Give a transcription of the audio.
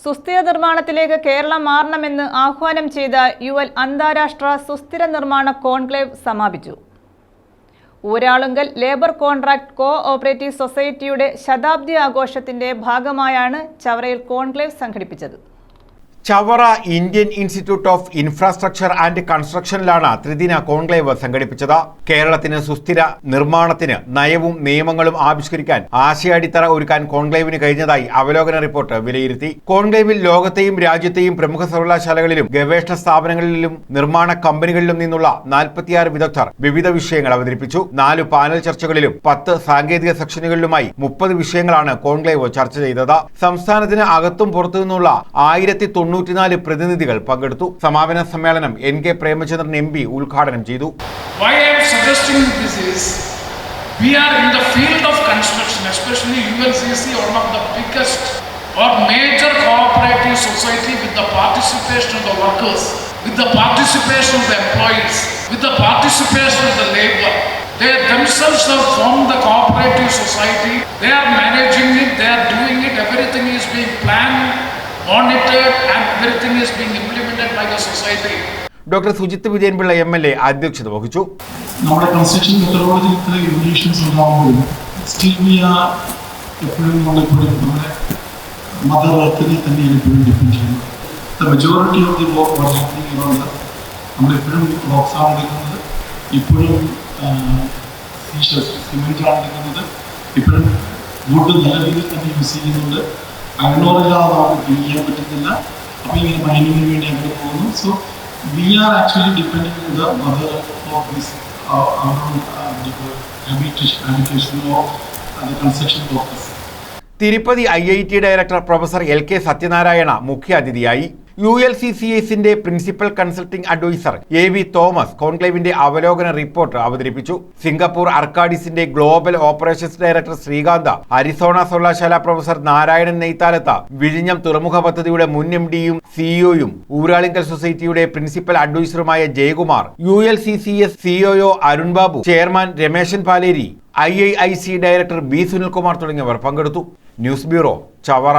സുസ്ഥിര നിർമ്മാണത്തിലേക്ക് കേരളം മാറണമെന്ന് ആഹ്വാനം ചെയ്ത UN അന്താരാഷ്ട്ര സുസ്ഥിര നിർമ്മാണ കോൺക്ലേവ് സമാപിച്ചു. ഊരാളുങ്കൽ ലേബർ കോൺട്രാക്ട് കോ-ഓപ്പറേറ്റീവ് സൊസൈറ്റിയുടെ ശതാബ്ദി ആഘോഷത്തിന്റെ ഭാഗമായാണ് ചവറയിൽ കോൺക്ലേവ് സംഘടിപ്പിച്ചത്. Chavara Indian institute of infrastructure and കൺസ്ട്രക്ഷനിലാണ് ത്രിദിന കോൺക്ലേവ് സംഘടിപ്പിച്ചത്. കേരളത്തിന് സുസ്ഥിര നിർമ്മാണത്തിന് നയവും നിയമങ്ങളും ആവിഷ്കരിക്കാൻ ആശയടിത്തറ ഒരുക്കാൻ കോൺക്ലേവിന് കഴിഞ്ഞതായി അവലോകന റിപ്പോർട്ട് വിലയിരുത്തി. കോൺക്ലേവിൽ ലോകത്തെയും രാജ്യത്തെയും പ്രമുഖ സർവകലാശാലകളിലും ഗവേഷണ സ്ഥാപനങ്ങളിലും നിർമ്മാണ കമ്പനികളിലും നിന്നുള്ള 46 വിദഗ്ധർ വിവിധ വിഷയങ്ങൾ അവതരിപ്പിച്ചു. 4 പാനൽ ചർച്ചകളിലും 10 സാങ്കേതിക സെക്ഷനുകളിലുമായി 30 വിഷയങ്ങളാണ് കോൺക്ലേവ് ചർച്ച ചെയ്തത്. സംസ്ഥാനത്തിന് അകത്തും പുറത്തുനിന്നുള്ള 1094 പ്രതിനിധികൾ പങ്കെടുത്തു. സമാപന സമ്മേളനം NK പ്രേമചന്ദ്രൻ MP ഉദ്ഘാടനം ചെയ്തു. Why I am suggesting this is, we are in the field of construction, especially ULCC, one of the biggest or major cooperative society with the participation of the workers, with the participation of the employees, with the participation of the labor. They themselves have formed the cooperative society. They are managing it, they are doing it, everything is being planned, monitored, and everything is being implemented by the society. Doctor Sujith Vijayan Pillai MLA അധ്യക്ഷത വഹിച്ചു. നമ്മുടെ construction മെത്തഡോളജിയിൽ ഇത്ര ഇവല്യൂഷൻസ് ഉണ്ടാകുമ്പോഴും still we R എപ്പോഴും നമ്മളെപ്പോഴും നമ്മുടെ mother വർക്കിനെ തന്നെയാണ് എപ്പോഴും ഡിപ്പെൻഡ് ചെയ്യുന്നത്. The majority of the work was happening around us. നമ്മളെപ്പോഴും ബ്ലോക്സ് ആണ് എടുക്കുന്നത്, ഇപ്പോഴും സിമെൻറ്റാണ് എടുക്കുന്നത്, ഇപ്പോഴും വുഡ് നല്ല രീതിയിൽ തന്നെ യൂസ് ചെയ്യുന്നുണ്ട്. അയണോറില്ലാതെ നമുക്ക് ചെയ്യാൻ പറ്റുന്നില്ല. അപ്പോൾ ഇങ്ങനെ മൈനിങ്ങിന് വേണ്ടി അങ്ങനെ പോകുന്നു. So we are actually depending on the mother of this habitation of the construction workers. Tirupati IIT director professor LK Sathyanarayana മുഖ്യാതിഥിയായി. ULCCSന്റെ principal consulting adviser AV Thomas കോൺക്ലേവിന്റെ അവലോകന റിപ്പോർട്ട് അവതരിപ്പിച്ചു. സിംഗപ്പൂർ അർക്കാഡിസിന്റെ global operations director Srikanth, Arizona സർവകലാശാല പ്രൊഫസർ നാരായണൻ നെയ്ത്താലത്ത്, വിഴിഞ്ഞം തുറമുഖ പദ്ധതിയുടെ മുൻ MDയും CEOയും ഊരാളിങ്കൽ സൊസൈറ്റിയുടെ പ്രിൻസിപ്പൽ അഡ്വൈസറുമായ Jayakumar, ULCCS COO Arun Babu, chairman Rameshan Paleri, IIIC director B Sunilkumar തുടങ്ങിയവർ പങ്കെടുത്തു. News bureau, Chavara.